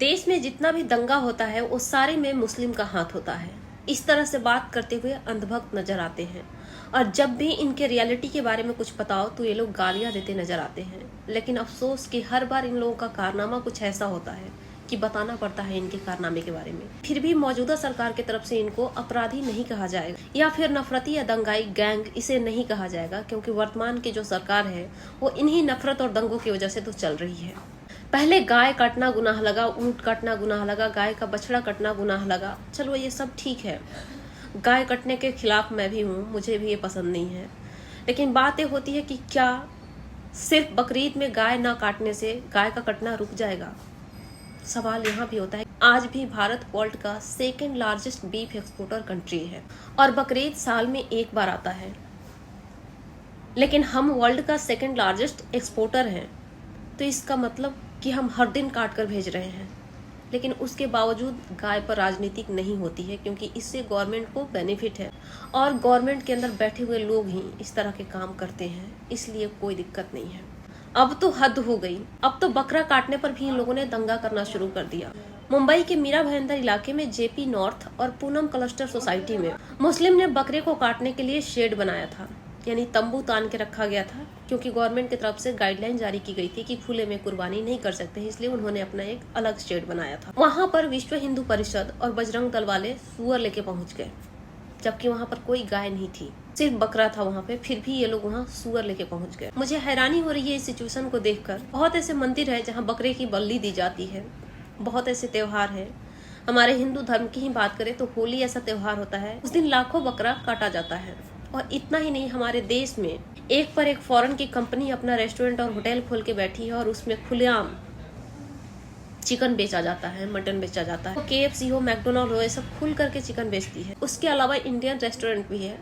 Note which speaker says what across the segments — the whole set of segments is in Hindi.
Speaker 1: देश में जितना भी दंगा होता है वो सारे में मुस्लिम का हाथ होता है। इस तरह से बात करते हुए अंधभक्त नजर आते हैं और जब भी इनके रियलिटी के बारे में कुछ बताओ तो ये लोग गालियां देते नजर आते हैं। लेकिन अफसोस कि हर बार इन लोगों का कारनामा कुछ ऐसा होता है कि बताना पड़ता है इनके कारनामे के बारे में। फिर भी मौजूदा सरकार की तरफ से इनको अपराधी नहीं कहा जाएगा या फिर नफरती या दंगाई गैंग इसे नहीं कहा जाएगा, क्योंकि वर्तमान की जो सरकार है वो इन्हीं नफरत और दंगों की वजह से तो चल रही है। पहले गाय काटना गुनाह लगा, ऊंट काटना गुनाह लगा, गाय का बछड़ा कटना गुनाह लगा। चलो ये सब ठीक है, गाय कटने के खिलाफ मैं भी हूँ, मुझे भी ये पसंद नहीं है। लेकिन बात ये होती है कि क्या सिर्फ बकरीद में गाय ना काटने से गाय का कटना रुक जाएगा? सवाल यहाँ भी होता है। आज भी भारत वर्ल्ड का second largest beef exporter country है और बकरीद साल में एक बार आता है, लेकिन हम वर्ल्ड का सेकेंड लार्जेस्ट एक्सपोर्टर हैं। तो इसका मतलब कि हम हर दिन काट कर भेज रहे हैं, लेकिन उसके बावजूद गाय पर राजनीतिक नहीं होती है, क्योंकि इससे गवर्नमेंट को बेनिफिट है और गवर्नमेंट के अंदर बैठे हुए लोग ही इस तरह के काम करते हैं, इसलिए कोई दिक्कत नहीं है। अब तो हद हो गई, अब तो बकरा काटने पर भी इन लोगों ने दंगा करना शुरू कर दिया। मुंबई के मीरा भाईंदर इलाके में जेपी नॉर्थ और पूनम क्लस्टर सोसाइटी में मुस्लिम ने बकरे को काटने के लिए शेड बनाया था, यानी तंबू तान के रखा गया था, क्योंकि गवर्नमेंट की तरफ से गाइडलाइन जारी की गई थी कि खुले में कुर्बानी नहीं कर सकते, इसलिए उन्होंने अपना एक अलग शेड बनाया था। वहां पर विश्व हिंदू परिषद और बजरंग दल वाले सुअर लेके पहुंच गए, जबकि वहां पर कोई गाय नहीं थी, सिर्फ बकरा था वहां पे, फिर भी ये लोग वहां सुअर लेके पहुंच गए। मुझे हैरानी हो रही है इस सिचुएशन को देखकर। बहुत ऐसे मंदिर है जहाँ बकरे की बलि दी जाती है, बहुत ऐसे त्योहार है। हमारे हिंदू धर्म की ही बात करें तो होली ऐसा त्योहार होता है, उस दिन लाखों बकरा काटा जाता है। और इतना ही नहीं, हमारे देश में एक पर एक फॉरेन की कंपनी अपना रेस्टोरेंट और होटल खोल के बैठी है और उसमें खुलेआम चिकन बेचा जाता है, मटन बेचा जाता है। KFC हो, मैकडोनल्ड हो, ये सब खुल करके चिकन बेचती है। उसके अलावा इंडियन रेस्टोरेंट भी है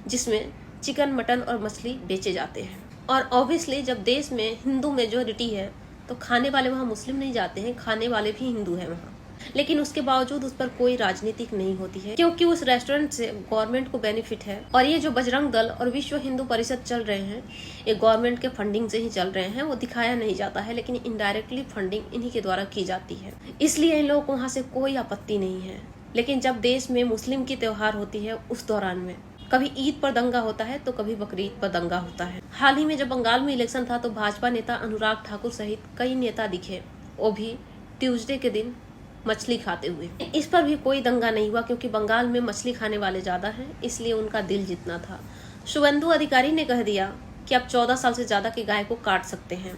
Speaker 1: जिसमें चिकन, मटन और मछली बेचे जाते हैं। और ऑब्वियसली जब देश में हिंदू मेजोरिटी है तो खाने वाले वहाँ मुस्लिम नहीं जाते हैं, खाने वाले भी हिंदू हैं वहाँ। लेकिन उसके बावजूद उस पर कोई राजनीतिक नहीं होती है, क्योंकि उस रेस्टोरेंट से गवर्नमेंट को बेनिफिट है। और ये जो बजरंग दल और विश्व हिंदू परिषद चल रहे हैं, ये गवर्नमेंट के फंडिंग से ही चल रहे हैं। वो दिखाया नहीं जाता है, लेकिन इनडायरेक्टली फंडिंग इन्हीं के द्वारा की जाती है, इसलिए इन लोगों को वहाँ से कोई आपत्ति नहीं है। लेकिन जब देश में मुस्लिम की त्योहार होती है, उस दौरान में कभी ईद पर दंगा होता है तो कभी बकरीद पर दंगा होता है। हाल ही में जब बंगाल में इलेक्शन था तो भाजपा नेता अनुराग ठाकुर सहित कई नेता दिखे, वो भी ट्यूसडे के दिन मछली खाते हुए। इस पर भी कोई दंगा नहीं हुआ, क्योंकि बंगाल में मछली खाने वाले ज्यादा हैं, इसलिए उनका दिल जितना था। शुभेंदु अधिकारी ने कह दिया कि अब 14 साल से ज्यादा की गाय को काट सकते हैं।